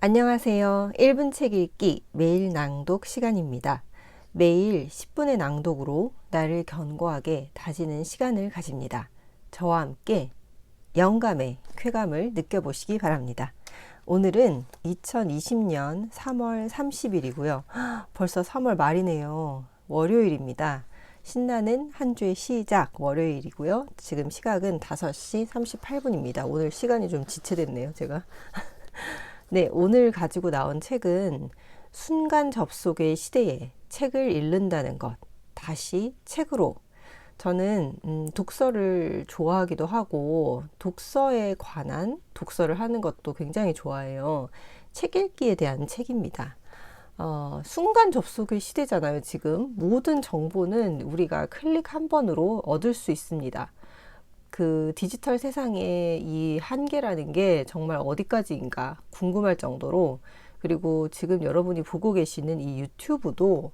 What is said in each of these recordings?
안녕하세요. 1분 책 읽기 매일 낭독 시간입니다. 매일 10분의 낭독으로 나를 견고하게 다지는 시간을 가집니다. 저와 함께 영감의 쾌감을 느껴보시기 바랍니다. 오늘은 2020년 3월 30일이고요. 벌써 3월 말이네요. 월요일입니다. 신나는 한 주의 시작 월요일이고요. 지금 시각은 5시 38분입니다. 오늘 시간이 좀 지체됐네요, 제가. 네, 오늘 가지고 나온 책은 순간 접속의 시대에 책을 읽는다는 것, 다시 책으로. 저는 독서를 좋아하기도 하고 독서에 관한 독서를 하는 것도 굉장히 좋아해요. 책 읽기에 대한 책입니다. 순간 접속의 시대잖아요, 지금. 모든 정보는 우리가 클릭 한 번으로 얻을 수 있습니다. 그 디지털 세상의 이 한계라는 게 정말 어디까지인가 궁금할 정도로, 그리고 지금 여러분이 보고 계시는 이 유튜브도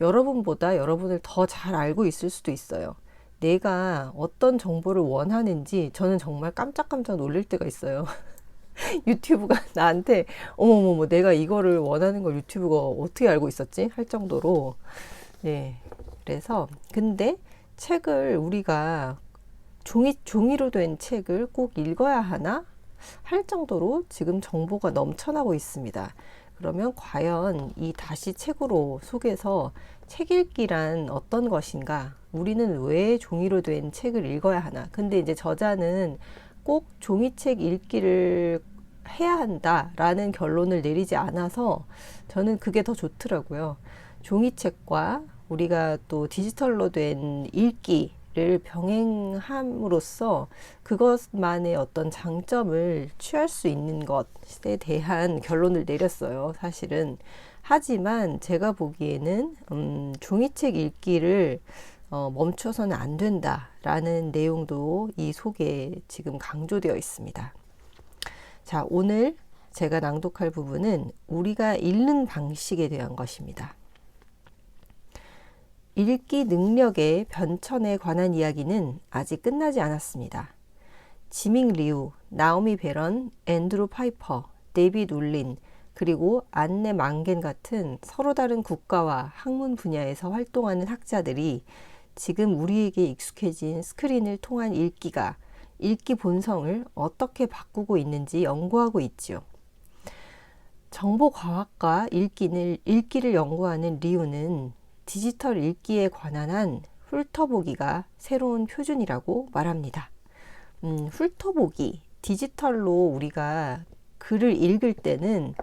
여러분보다 여러분을 더 잘 알고 있을 수도 있어요. 내가 어떤 정보를 원하는지 저는 정말 깜짝깜짝 놀랄 때가 있어요. 유튜브가 나한테 어머머머 내가 이거를 원하는 걸 유튜브가 어떻게 알고 있었지? 할 정도로. 네. 그래서 근데 책을 우리가 종이로 된 책을 꼭 읽어야 하나 할 정도로 지금 정보가 넘쳐나고 있습니다. 그러면 과연 이 다시 책으로 속에서 책 읽기란 어떤 것인가? 우리는 왜 종이로 된 책을 읽어야 하나? 근데 이제 저자는 꼭 종이책 읽기를 해야 한다라는 결론을 내리지 않아서 저는 그게 더 좋더라고요. 종이책과 우리가 또 디지털로 된 읽기를 병행함으로써 그것만의 어떤 장점을 취할 수 있는 것에 대한 결론을 내렸어요, 사실은. 하지만 제가 보기에는 종이책 읽기를 멈춰서는 안 된다라는 내용도 이 속에 지금 강조되어 있습니다. 자, 오늘 제가 낭독할 부분은 우리가 읽는 방식에 대한 것입니다. 읽기 능력의 변천에 관한 이야기는 아직 끝나지 않았습니다. 지밍 리우, 나오미 베런, 앤드루 파이퍼, 데이빗 울린, 그리고 안네 망겐 같은 서로 다른 국가와 학문 분야에서 활동하는 학자들이 지금 우리에게 익숙해진 스크린을 통한 읽기가 읽기 본성을 어떻게 바꾸고 있는지 연구하고 있지요. 정보과학과 읽기를 연구하는 리우는 디지털 읽기에 관한 한 훑어보기가 새로운 표준이라고 말합니다. 훑어보기, 디지털로 우리가 글을 읽을 때는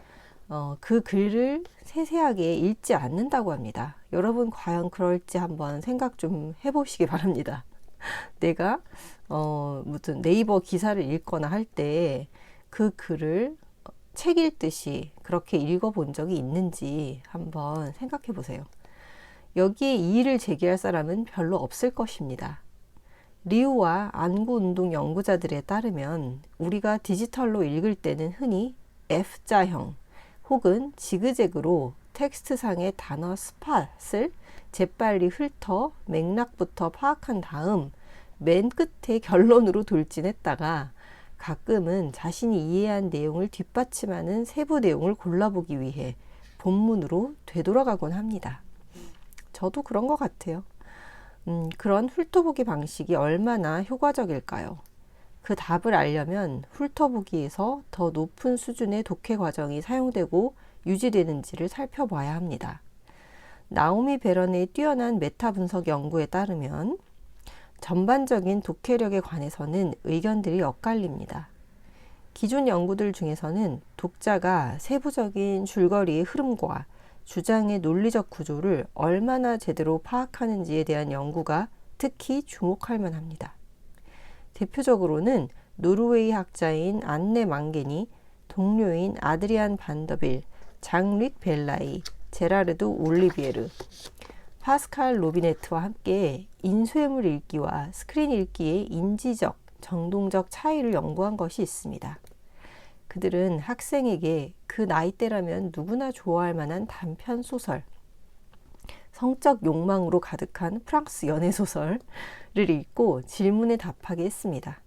그 글을 세세하게 읽지 않는다고 합니다. 여러분 과연 그럴지 한번 생각 좀 해보시기 바랍니다. 내가 무슨 네이버 기사를 읽거나 할 때 그 글을 책 읽듯이 그렇게 읽어본 적이 있는지 한번 생각해 보세요. 여기에 이의를 제기할 사람은 별로 없을 것입니다. 리우와 안구운동 연구자들에 따르면 우리가 디지털로 읽을 때는 흔히 F자형 혹은 지그재그로 텍스트상의 단어 스팟을 재빨리 훑어 맥락부터 파악한 다음 맨 끝에 결론으로 돌진했다가 가끔은 자신이 이해한 내용을 뒷받침하는 세부 내용을 골라보기 위해 본문으로 되돌아가곤 합니다. 저도 그런 것 같아요. 그런 훑어보기 방식이 얼마나 효과적일까요? 그 답을 알려면 훑어보기에서 더 높은 수준의 독해 과정이 사용되고 유지되는지를 살펴봐야 합니다. 나오미 베런의 뛰어난 메타 분석 연구에 따르면 전반적인 독해력에 관해서는 의견들이 엇갈립니다. 기존 연구들 중에서는 독자가 세부적인 줄거리의 흐름과 주장의 논리적 구조를 얼마나 제대로 파악하는지에 대한 연구가 특히 주목할 만합니다. 대표적으로는 노르웨이 학자인 안네 망겐이 동료인 아드리안 반더빌, 장릭 벨라이, 제라르드 올리비에르, 파스칼 로비네트와 함께 인쇄물 읽기와 스크린 읽기의 인지적, 정동적 차이를 연구한 것이 있습니다. 그들은 학생에게 그 나이대라면 누구나 좋아할 만한 단편 소설, 성적 욕망으로 가득한 프랑스 연애소설을 읽고 질문에 답하게 했습니다.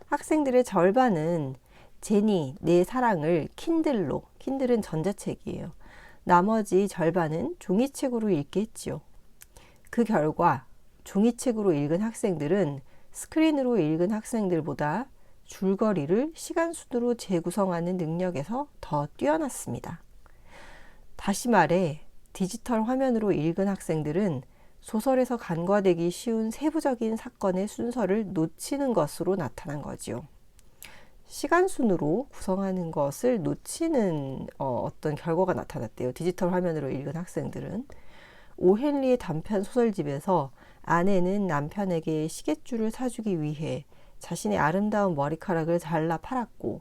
학생들의 절반은 제니, 내 사랑을 킨들로, 킨들은 전자책이에요. 나머지 절반은 종이책으로 읽게 했지요. 그 결과 종이책으로 읽은 학생들은 스크린으로 읽은 학생들보다 줄거리를 시간순으로 재구성하는 능력에서 더 뛰어났습니다. 다시 말해 디지털 화면으로 읽은 학생들은 소설에서 간과되기 쉬운 세부적인 사건의 순서를 놓치는 것으로 나타난 거지요. 시간순으로 구성하는 것을 놓치는 어떤 결과가 나타났대요. 디지털 화면으로 읽은 학생들은. 오헨리의 단편 소설집에서 아내는 남편에게 시계줄을 사주기 위해 자신의 아름다운 머리카락을 잘라 팔았고,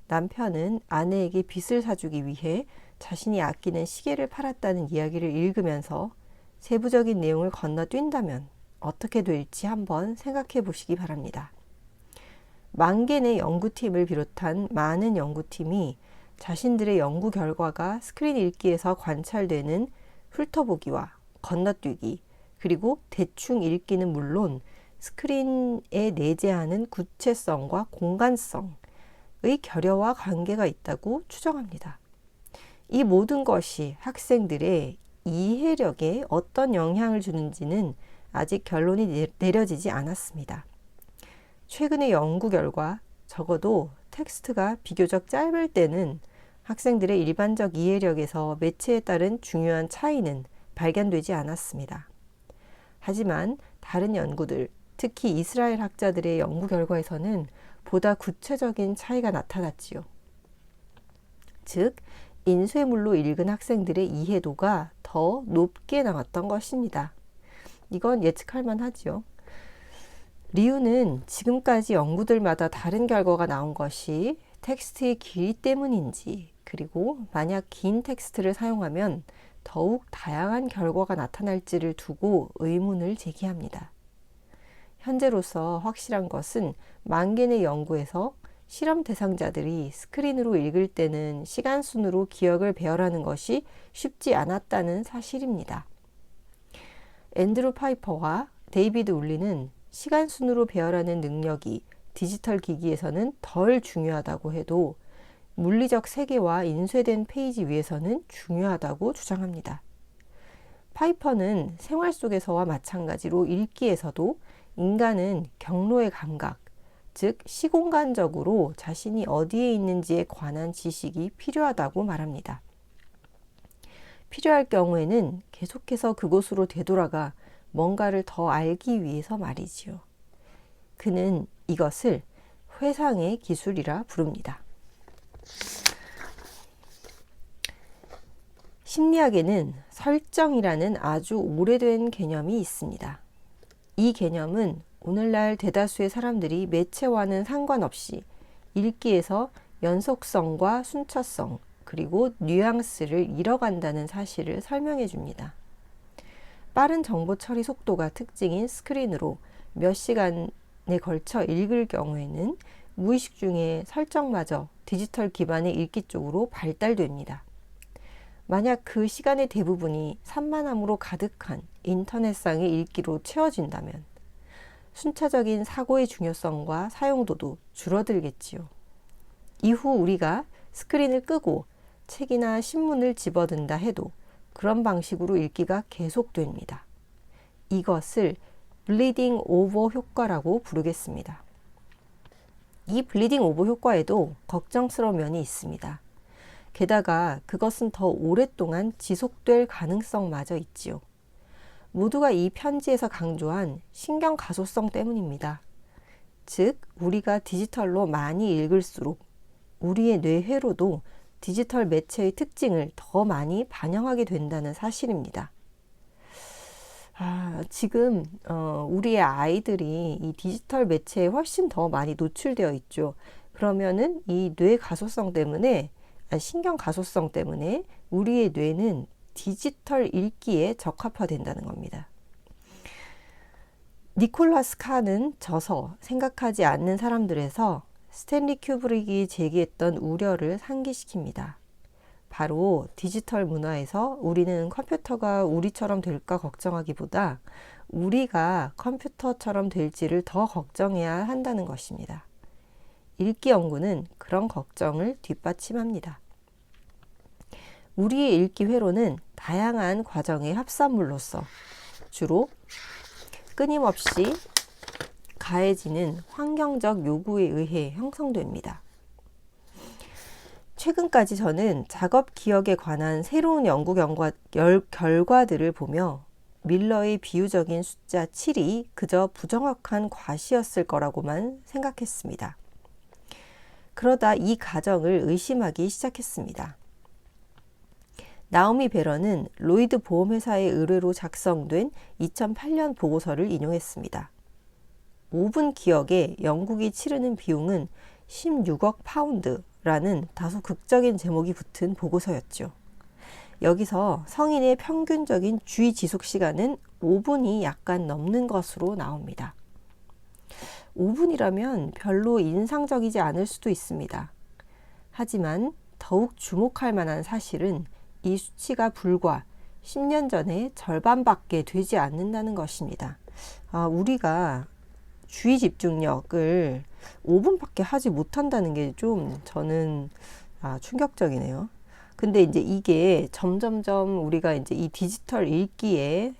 남편은 아내에게 빚을 사주기 위해 자신이 아끼는 시계를 팔았다는 이야기를 읽으면서 세부적인 내용을 건너뛴다면 어떻게 될지 한번 생각해 보시기 바랍니다. 만개의 연구팀을 비롯한 많은 연구팀이 자신들의 연구 결과가 스크린 읽기에서 관찰되는 훑어보기와 건너뛰기, 그리고 대충 읽기는 물론 스크린에 내재하는 구체성과 공간성의 결여와 관계가 있다고 추정합니다. 이 모든 것이 학생들의 이해력에 어떤 영향을 주는지는 아직 결론이 내려지지 않았습니다. 최근의 연구 결과, 적어도 텍스트가 비교적 짧을 때는 학생들의 일반적 이해력에서 매체에 따른 중요한 차이는 발견되지 않았습니다. 하지만 다른 연구들, 특히 이스라엘 학자들의 연구 결과에서는 보다 구체적인 차이가 나타났지요. 즉, 인쇄물로 읽은 학생들의 이해도가 더 높게 나왔던 것입니다. 이건 예측할 만하지요. 이유는 지금까지 연구들마다 다른 결과가 나온 것이 텍스트의 길이 때문인지, 그리고 만약 긴 텍스트를 사용하면 더욱 다양한 결과가 나타날지를 두고 의문을 제기합니다. 현재로서 확실한 것은 만개의 연구에서 실험 대상자들이 스크린으로 읽을 때는 시간순으로 기억을 배열하는 것이 쉽지 않았다는 사실입니다. 앤드루 파이퍼와 데이비드 울리는 시간순으로 배열하는 능력이 디지털 기기에서는 덜 중요하다고 해도 물리적 세계와 인쇄된 페이지 위에서는 중요하다고 주장합니다. 파이퍼는 생활 속에서와 마찬가지로 읽기에서도 인간은 경로의 감각, 즉 시공간적으로 자신이 어디에 있는지에 관한 지식이 필요하다고 말합니다. 필요할 경우에는 계속해서 그곳으로 되돌아가 뭔가를 더 알기 위해서 말이지요. 그는 이것을 회상의 기술이라 부릅니다. 심리학에는 설정이라는 아주 오래된 개념이 있습니다. 이 개념은 오늘날 대다수의 사람들이 매체와는 상관없이 읽기에서 연속성과 순차성, 그리고 뉘앙스를 잃어간다는 사실을 설명해 줍니다. 빠른 정보 처리 속도가 특징인 스크린으로 몇 시간에 걸쳐 읽을 경우에는 무의식 중에 설정마저 디지털 기반의 읽기 쪽으로 발달됩니다. 만약 그 시간의 대부분이 산만함으로 가득한 인터넷상의 읽기로 채워진다면 순차적인 사고의 중요성과 사용도도 줄어들겠지요. 이후 우리가 스크린을 끄고 책이나 신문을 집어든다 해도 그런 방식으로 읽기가 계속됩니다. 이것을 블리딩 오버 효과라고 부르겠습니다. 이 블리딩 오버 효과에도 걱정스러운 면이 있습니다. 게다가 그것은 더 오랫동안 지속될 가능성마저 있지요. 모두가 이 편지에서 강조한 신경 가소성 때문입니다. 즉, 우리가 디지털로 많이 읽을수록 우리의 뇌회로도 디지털 매체의 특징을 더 많이 반영하게 된다는 사실입니다. 지금 우리의 아이들이 이 디지털 매체에 훨씬 더 많이 노출되어 있죠. 그러면은 이 뇌 가소성 때문에, 신경 가소성 때문에 우리의 뇌는 디지털 읽기에 적합화된다는 겁니다. 니콜라스 칸은 저서 생각하지 않는 사람들에서 스탠리 큐브릭이 제기했던 우려를 상기시킵니다. 바로 디지털 문화에서 우리는 컴퓨터가 우리처럼 될까 걱정하기보다 우리가 컴퓨터처럼 될지를 더 걱정해야 한다는 것입니다. 읽기 연구는 그런 걱정을 뒷받침합니다. 우리의 읽기 회로는 다양한 과정의 합산물로서 주로 끊임없이 가해지는 환경적 요구에 의해 형성됩니다. 최근까지 저는 작업 기억에 관한 새로운 연구 결과들을 보며 밀러의 비유적인 숫자 7이 그저 부정확한 과시였을 거라고만 생각했습니다. 그러다 이 가정을 의심하기 시작했습니다. 나오미 베런은 로이드 보험회사의 의뢰로 작성된 2008년 보고서를 인용했습니다. 5분 기억에 영국이 치르는 비용은 16억 파운드라는 다소 극적인 제목이 붙은 보고서였죠. 여기서 성인의 평균적인 주의 지속 시간은 5분이 약간 넘는 것으로 나옵니다. 5분이라면 별로 인상적이지 않을 수도 있습니다. 하지만 더욱 주목할 만한 사실은 이 수치가 불과 10년 전의 절반밖에 되지 않는다는 것입니다. 우리가 주의 집중력을 5분밖에 하지 못한다는 게 좀 저는 충격적이네요. 근데 이제 이게 점점점 우리가 이제 이 디지털 읽기를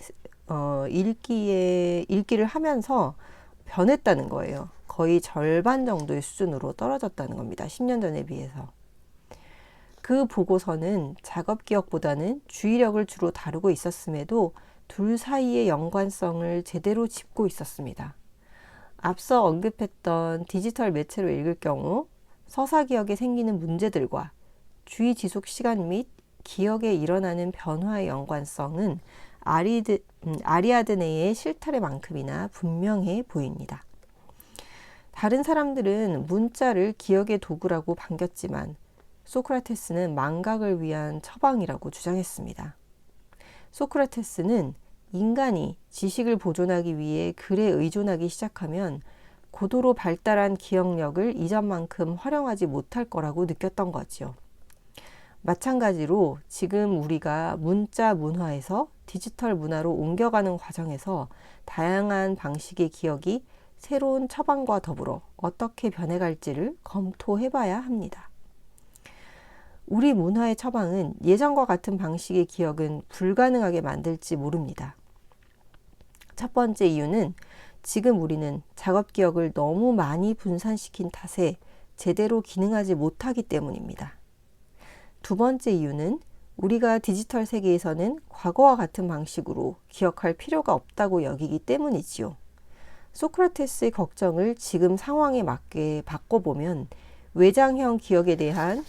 하면서 변했다는 거예요. 거의 절반 정도의 수준으로 떨어졌다는 겁니다. 10년 전에 비해서. 그 보고서는 작업 기억보다는 주의력을 주로 다루고 있었음에도 둘 사이의 연관성을 제대로 짚고 있었습니다. 앞서 언급했던 디지털 매체로 읽을 경우 서사 기억에 생기는 문제들과 주의 지속 시간 및 기억에 일어나는 변화의 연관성은 아리아드네의 실타래만큼이나 분명해 보입니다. 다른 사람들은 문자를 기억의 도구라고 반겼지만 소크라테스는 망각을 위한 처방이라고 주장했습니다. 소크라테스는 인간이 지식을 보존하기 위해 글에 의존하기 시작하면 고도로 발달한 기억력을 이전만큼 활용하지 못할 거라고 느꼈던 거죠. 마찬가지로 지금 우리가 문자 문화에서 디지털 문화로 옮겨가는 과정에서 다양한 방식의 기억이 새로운 처방과 더불어 어떻게 변해갈지를 검토해봐야 합니다. 우리 문화의 처방은 예전과 같은 방식의 기억은 불가능하게 만들지 모릅니다. 첫 번째 이유는 지금 우리는 작업 기억을 너무 많이 분산시킨 탓에 제대로 기능하지 못하기 때문입니다. 두 번째 이유는 우리가 디지털 세계에서는 과거와 같은 방식으로 기억할 필요가 없다고 여기기 때문이지요. 소크라테스의 걱정을 지금 상황에 맞게 바꿔보면 외장형 기억에 대한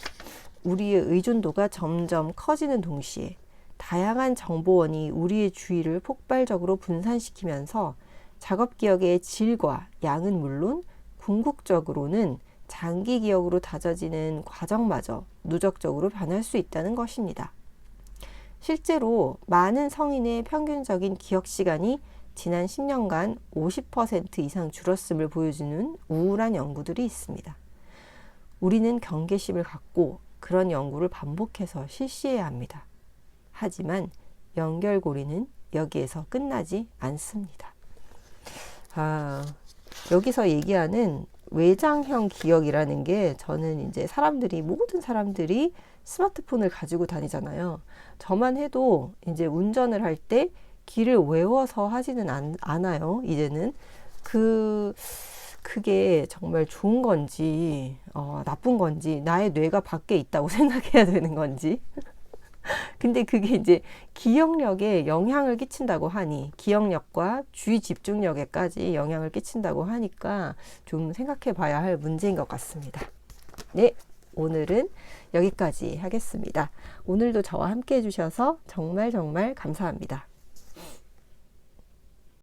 우리의 의존도가 점점 커지는 동시에 다양한 정보원이 우리의 주의를 폭발적으로 분산시키면서 작업 기억의 질과 양은 물론 궁극적으로는 장기 기억으로 다져지는 과정마저 누적적으로 변할 수 있다는 것입니다. 실제로 많은 성인의 평균적인 기억 시간이 지난 10년간 50% 이상 줄었음을 보여주는 우울한 연구들이 있습니다. 우리는 경계심을 갖고 그런 연구를 반복해서 실시해야 합니다. 하지만 연결고리는 여기에서 끝나지 않습니다. 여기서 얘기하는 외장형 기억이라는 게 저는 이제 모든 사람들이 스마트폰을 가지고 다니잖아요. 저만 해도 이제 운전을 할 때 길을 외워서 하지는 않아요. 이제는 그게 정말 좋은 건지 나쁜 건지 나의 뇌가 밖에 있다고 생각해야 되는 건지 근데 그게 이제 기억력에 영향을 끼친다고 하니 기억력과 주의 집중력에까지 영향을 끼친다고 하니까 좀 생각해 봐야 할 문제인 것 같습니다. 네, 오늘은 여기까지 하겠습니다. 오늘도 저와 함께 해주셔서 정말 감사합니다.